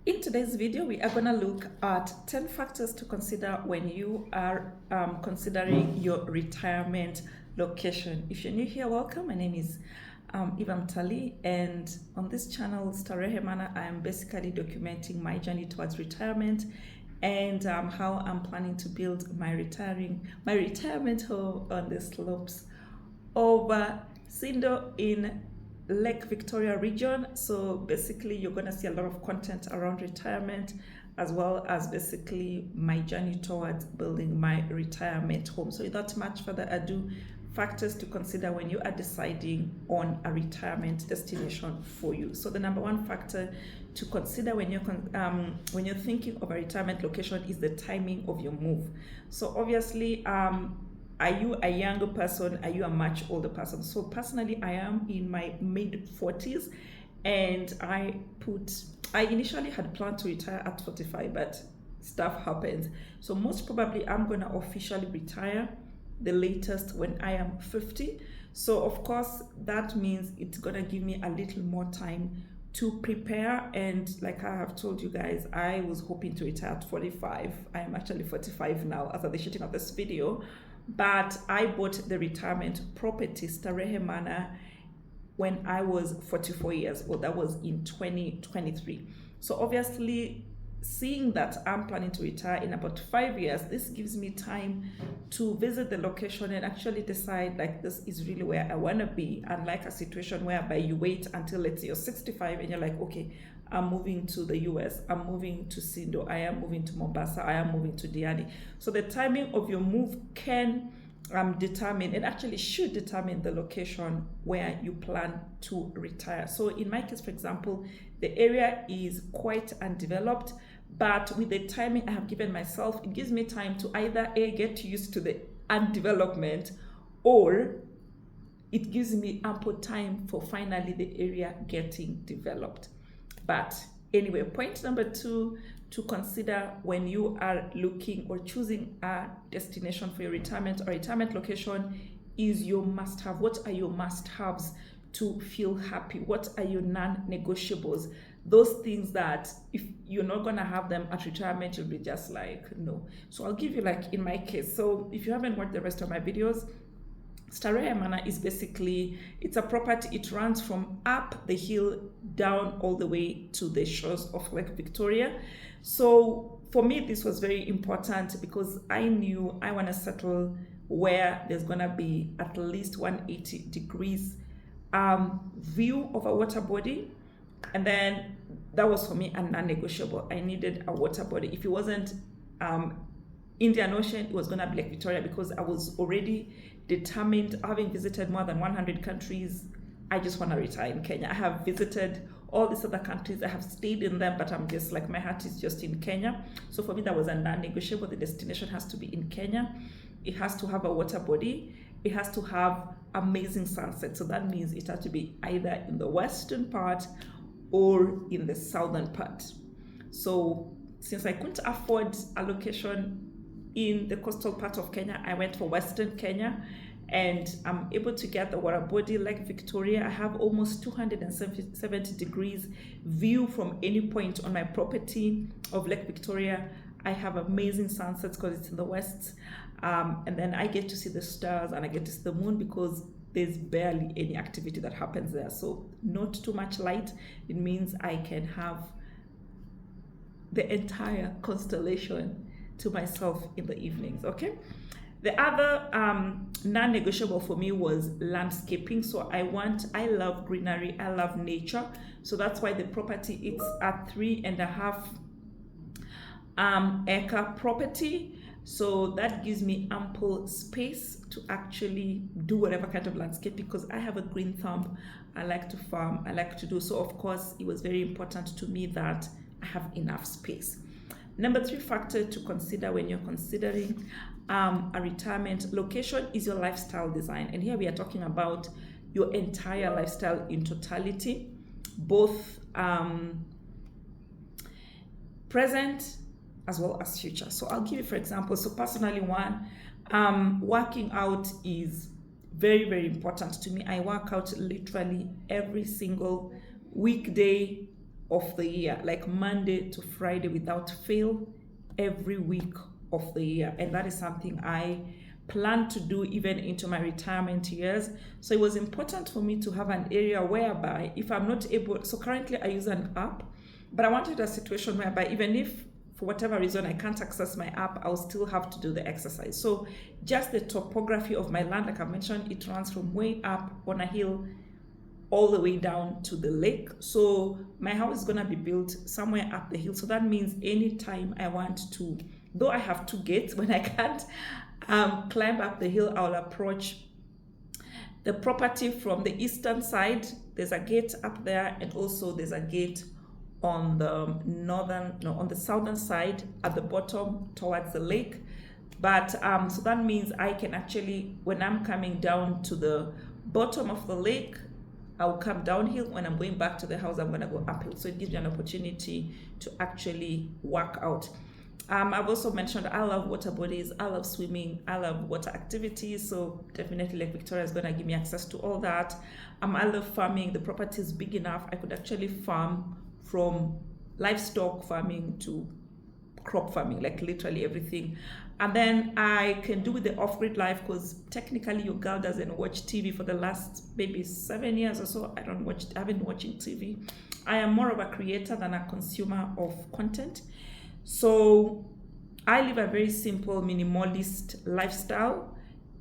In today's video, we are going to look at 10 factors to consider when you are considering your retirement location. If you're new here, welcome. My name is Eva Mtali, and on this channel, Starehe Mana, I am basically documenting my journey towards retirement and how I'm planning to build my retirement home on the slopes of Sindo in Lake Victoria region. So basically you're going to see a lot of content around retirement, as well as basically my journey towards building my retirement home. So without much further ado, factors to consider when you are deciding on a retirement destination for you. So the number one factor to consider when you're thinking of a retirement location is the timing of your move. So obviously are you a younger person? Are you a much older person? So personally, I am in my mid 40s, and I initially had planned to retire at 45, but stuff happens. So most probably I'm gonna officially retire the latest when I am 50. So of course that means it's gonna give me a little more time to prepare, and like I have told you guys, I was hoping to retire at 45. I am actually 45 now as of the shooting of this video. But I bought the retirement property, Starehe Mana, when I was 44 years old. That was in 2023. So obviously, seeing that I'm planning to retire in about 5 years, this gives me time to visit the location and actually decide, like, this is really where I want to be. Unlike a situation whereby you wait until, let's say, you're 65 and you're like, okay, I'm moving to the US, I'm moving to Sindo, I am moving to Mombasa, I am moving to Diani. So the timing of your move can determine, and actually should determine, the location where you plan to retire. So in my case, for example, the area is quite undeveloped, but with the timing I have given myself, it gives me time to either get used to the undevelopment, or it gives me ample time for finally the area getting developed. But anyway, point number two to consider when you are looking or choosing a destination for your retirement or retirement location is your must-have. What are your must-haves to feel happy? What are your non-negotiables? Those things that if you're not going to have them at retirement, you'll be just like, no. So I'll give you, like in my case. So if you haven't watched the rest of my videos, Starehe Mana is basically, it's a property. It runs from up the hill down all the way to the shores of Lake Victoria. So for me, this was very important because I knew I want to settle where there's going to be at least 180 degrees view of a water body. And then that was for me a non-negotiable. I needed a water body. If it wasn't Indian Ocean, it was going to be Lake Victoria, because I was already determined, having visited more than 100 countries. I just want to retire in Kenya. I have visited all these other countries, I have stayed in them, but I'm just like, my heart is just in Kenya. So for me, that was a non-negotiable. The destination has to be in Kenya. It has to have a water body. It has to have amazing sunset. So that means it has to be either in the western part or in the southern part. So since I couldn't afford a location in the coastal part of Kenya, I went for Western Kenya, and I'm able to get the water body Lake Victoria. I have almost 270 degrees view from any point on my property of Lake Victoria. I have amazing sunsets because it's in the west, and then I get to see the stars and I get to see the moon, because there's barely any activity that happens there. So not too much light. It means I can have the entire constellation to myself in the evenings. Okay, the other non-negotiable for me was landscaping. So I love greenery, I love nature. So that's why the property, it's a 3.5 acre property. So that gives me ample space to actually do whatever kind of landscape, because I have a green thumb. I like to farm, I like to do. So of course it was very important to me that I have enough space. Number 3 factor to consider when you're considering a retirement location is your lifestyle design. And here we are talking about your entire lifestyle in totality, both present as well as future. So I'll give you, for example, so personally, one, working out is very, very important to me. I work out literally every single weekday of the year, like Monday to Friday without fail, every week of the year. And that is something I plan to do even into my retirement years. So it was important for me to have an area whereby if I'm not able, so currently I use an app, but I wanted a situation whereby even if for whatever reason I can't access my app, I'll still have to do the exercise. So just the topography of my land, like I mentioned, it runs from way up on a hill all the way down to the lake. So my house is going to be built somewhere up the hill. So that means anytime I want to, though I have two gates, when I can't climb up the hill, I'll approach the property from the eastern side. There's a gate up there, and also there's a gate on the on the southern side at the bottom towards the lake. But so that means I can actually, when I'm coming down to the bottom of the lake, I'll come downhill. When I'm going back to the house, I'm going to go uphill. So it gives you an opportunity to actually work out. I've also mentioned I love water bodies, I love swimming, I love water activities. So definitely Lake Victoria is going to give me access to all that. I love farming. The property is big enough. I could actually farm from livestock farming to crop farming, like literally everything. And then I can do with the off-grid life, because technically your girl doesn't watch TV for the last maybe 7 years or so. I've been watching TV. I am more of a creator than a consumer of content. So I live a very simple, minimalist lifestyle,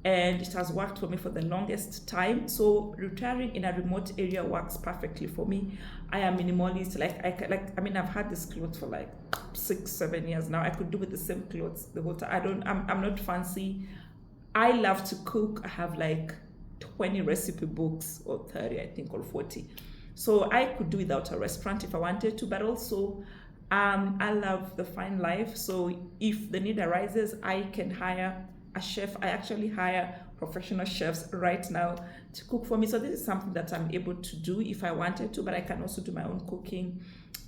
and it has worked for me for the longest time. So retiring in a remote area works perfectly for me. I am minimalist. I've had this clothes for like 6-7 years now. I could do with the same clothes the whole time. I'm not fancy. I love to cook. I have like 20 recipe books, or 30, I think, or 40. So I could do without a restaurant if I wanted to, but also I love the fine life. So if the need arises, I can hire a chef. I actually hire professional chefs right now to cook for me. So this is something that I'm able to do if I wanted to, but I can also do my own cooking.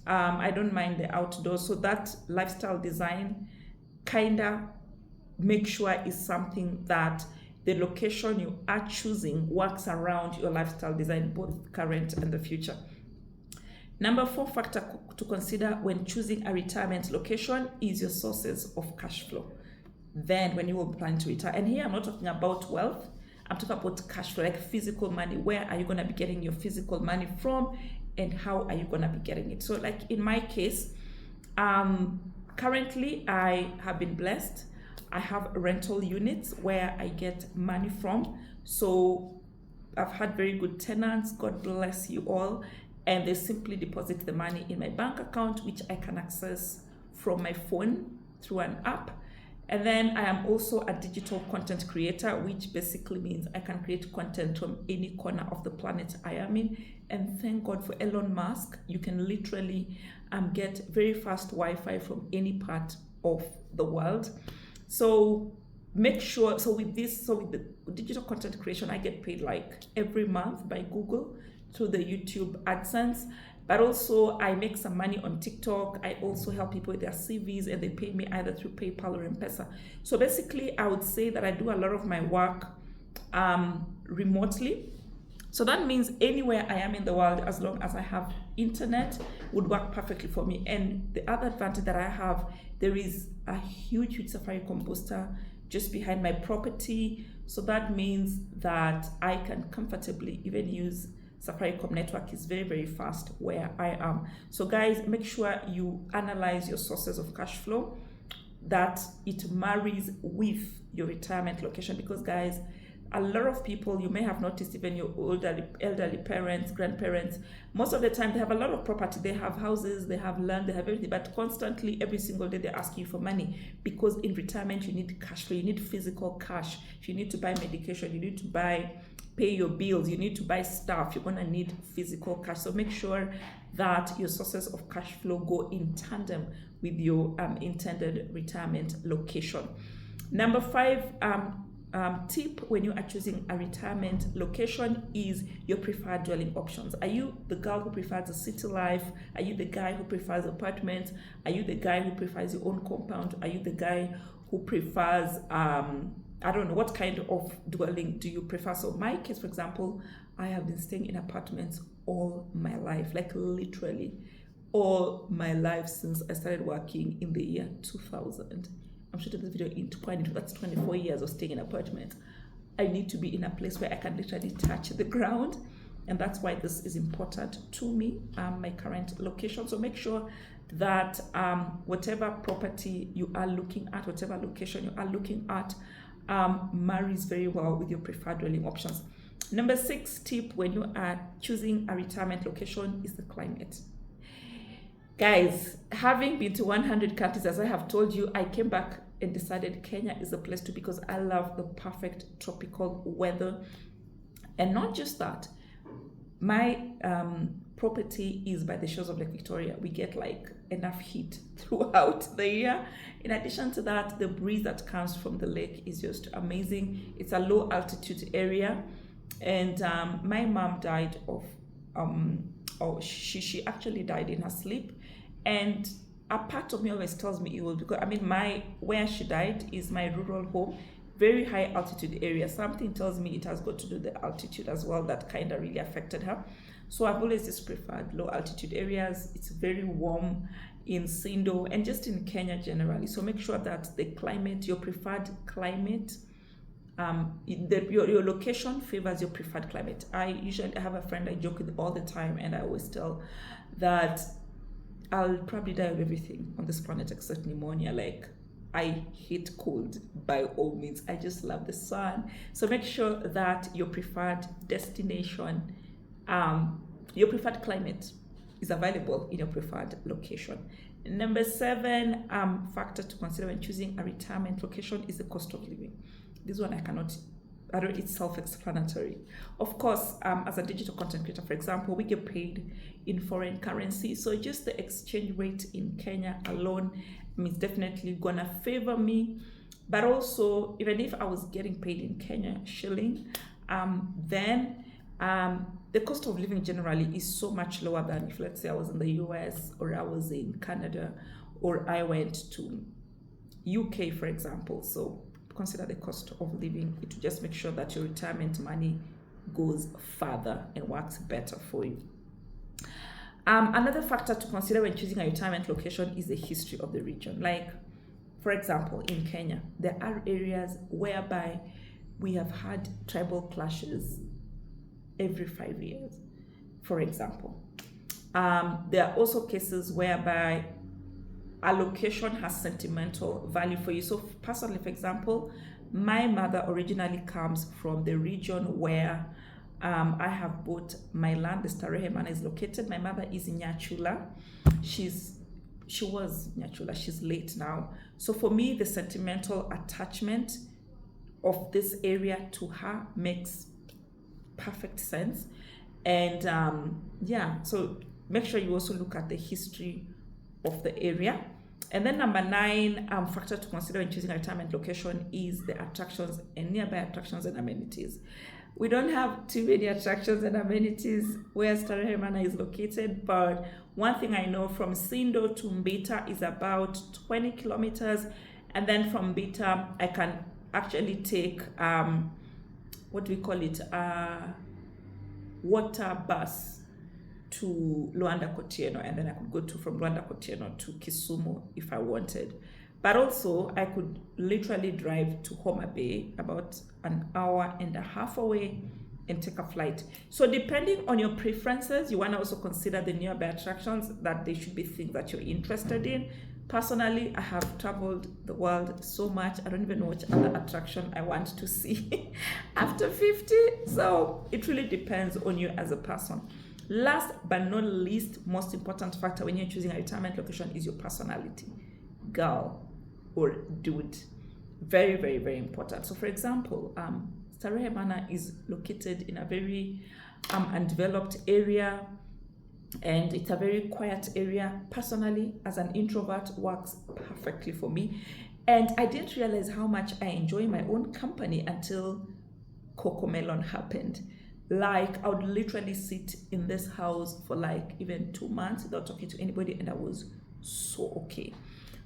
I don't mind the outdoors. So that lifestyle design kinda make sure is something that the location you are choosing works around your lifestyle design, both current and the future. Number 4 factor to consider when choosing a retirement location is your sources of cash flow. Then when you will plan to retire, and here I'm not talking about wealth, I'm talking about cash flow, like physical money. Where are you going to be getting your physical money from, and how are you going to be getting it? So like in my case, currently I have been blessed. I have rental units where I get money from. So I've had very good tenants, God bless you all, and they simply deposit the money in my bank account, which I can access from my phone through an app. And then I am also a digital content creator, which basically means I can create content from any corner of the planet I am in. And thank God for Elon Musk, you can literally get very fast Wi-Fi from any part of the world. So make sure, so with the digital content creation, I get paid like every month by Google through the YouTube AdSense. But also I make some money on TikTok. I also help people with their CVs, and they pay me either through PayPal or M-Pesa. So basically I would say that I do a lot of my work remotely. So that means anywhere I am in the world, as long as I have internet, would work perfectly for me. And the other advantage that I have, there is a huge Safaricom booster just behind my property. So that means that I can comfortably even use Safaricom network. Is very, very fast where I am. So guys, make sure you analyze your sources of cash flow, that it marries with your retirement location. Because guys, a lot of people, you may have noticed, even your elderly parents, grandparents, most of the time they have a lot of property. They have houses, they have land, they have everything, but constantly every single day they're asking you for money, because in retirement you need cash flow, you need physical cash. If you need to buy medication, you need to pay your bills, you need to buy stuff, you're going to need physical cash. So make sure that your sources of cash flow go in tandem with your intended retirement location. Number 5 tip when you are choosing a retirement location is your preferred dwelling options. Are you the girl who prefers a city life? Are you the guy who prefers apartments? Are you the guy who prefers your own compound? Are you the guy who prefers I don't know, what kind of dwelling do you prefer? So my case, for example, I have been staying in apartments all my life, like literally all my life since I started working in the year 2000. I'm shooting this video in 20, that's 24 years of staying in apartment. I need to be in a place where I can literally touch the ground. And that's why this is important to me, my current location. So make sure that whatever property you are looking at, whatever location you are looking at, marries very well with your preferred dwelling options. Number 6 tip when you are choosing a retirement location is the climate. Guys, having been to 100 countries, as I have told you, I came back and decided Kenya is the place to, because I love the perfect tropical weather. And not just that, my property is by the shores of Lake Victoria. We get like enough heat throughout the year. In addition to that, the breeze that comes from the lake is just amazing. It's a low altitude area. And my mom died of, she actually died in her sleep. And a part of me always tells me it will, because where she died is my rural home, very high altitude area. Something tells me it has got to do with the altitude as well, that kind of really affected her. So I've always just preferred low altitude areas. It's very warm in Sindo and just in Kenya generally. So make sure that the climate, your preferred climate, your location favors your preferred climate. I have a friend I joke with all the time, and I always tell that I'll probably die of everything on this planet except pneumonia. Like, I hate cold by all means. I just love the sun. So make sure that your preferred destination, your preferred climate is available in your preferred location. Number 7 factor to consider when choosing a retirement location is the cost of living. This one it's self-explanatory. Of course, as a digital content creator, for example, we get paid in foreign currency. So just the exchange rate in Kenya alone is definitely gonna favor me. But also, even if I was getting paid in Kenya shilling, then the cost of living generally is so much lower than if, let's say, I was in the US or I was in Canada or I went to UK, for example. So consider the cost of living. It will just make sure that your retirement money goes further and works better for you. Another factor to consider when choosing a retirement location is the history of the region. Like, for example, in Kenya, there are areas whereby we have had tribal clashes every 5 years, for example. There are also cases whereby a location has sentimental value for you. So personally, for example, my mother originally comes from the region where I have bought my land. The Starehe Mana is located. My mother is in Nyachula. She was Nyachula. She's late now. So for me, the sentimental attachment of this area to her makes perfect sense. And so make sure you also look at the history of the area. And then number 9 factor to consider when choosing a retirement location is the attractions and nearby attractions and amenities. We don't have too many attractions and amenities where Starehe Mana is located, but one thing I know, from Sindo to Mbita is about 20 kilometers, and then from Mbita I can actually take water bus to Luanda Kotieno, and then I could go from Luanda Kotieno to Kisumu if I wanted. But also I could literally drive to Homa Bay, about an hour and a half away, and take a flight. So depending on your preferences, you want to also consider the nearby attractions, that they should be things that you're interested in. Personally, I have traveled the world so much, I don't even know which other attraction I want to see after 50. So it really depends on you as a person. Last but not least, most important factor when you're choosing a retirement location is your personality, girl or dude. Very, very, very important. So for example, Starehe Mana is located in a very undeveloped area, and it's a very quiet area. Personally, as an introvert, works perfectly for me. And I didn't realize how much I enjoy my own company until CoComelon happened. Like, I would literally sit in this house for like even 2 months without talking to anybody, and I was so okay.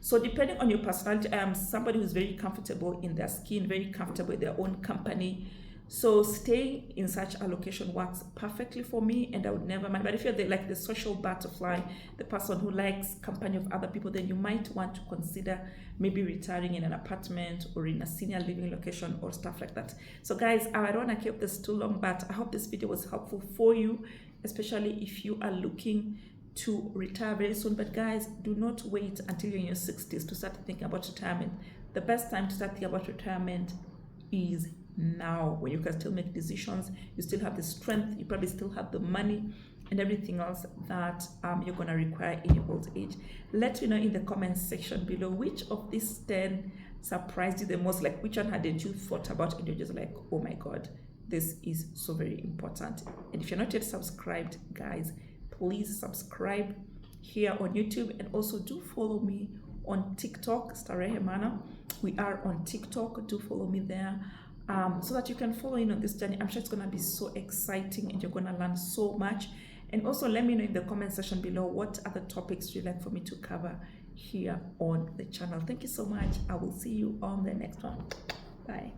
So depending on your personality, I am somebody who's very comfortable in their skin, very comfortable with their own company. So staying in such a location works perfectly for me, and I would never mind. But if you're like the social butterfly, the person who likes company of other people, then you might want to consider maybe retiring in an apartment or in a senior living location or stuff like that. So guys, I don't want to keep this too long, but I hope this video was helpful for you, especially if you are looking to retire very soon. But guys, do not wait until you're in your 60s to start thinking about retirement. The best time to start thinking about retirement is now, when you can still make decisions, you still have the strength, you probably still have the money and everything else that you're going to require in your old age. Let me know in the comments section below which of these 10 surprised you the most, like which one hadn't you thought about and you're just like, oh my god, this is so very important. And if you're not yet subscribed, guys, please subscribe here on YouTube, and also do follow me on TikTok, Starehe Mana. We are on TikTok, do follow me there. So that you can follow in on this journey. I'm sure it's going to be so exciting and you're going to learn so much. And also let me know in the comment section below what other topics you'd like for me to cover here on the channel. Thank you so much. I will see you on the next one. Bye.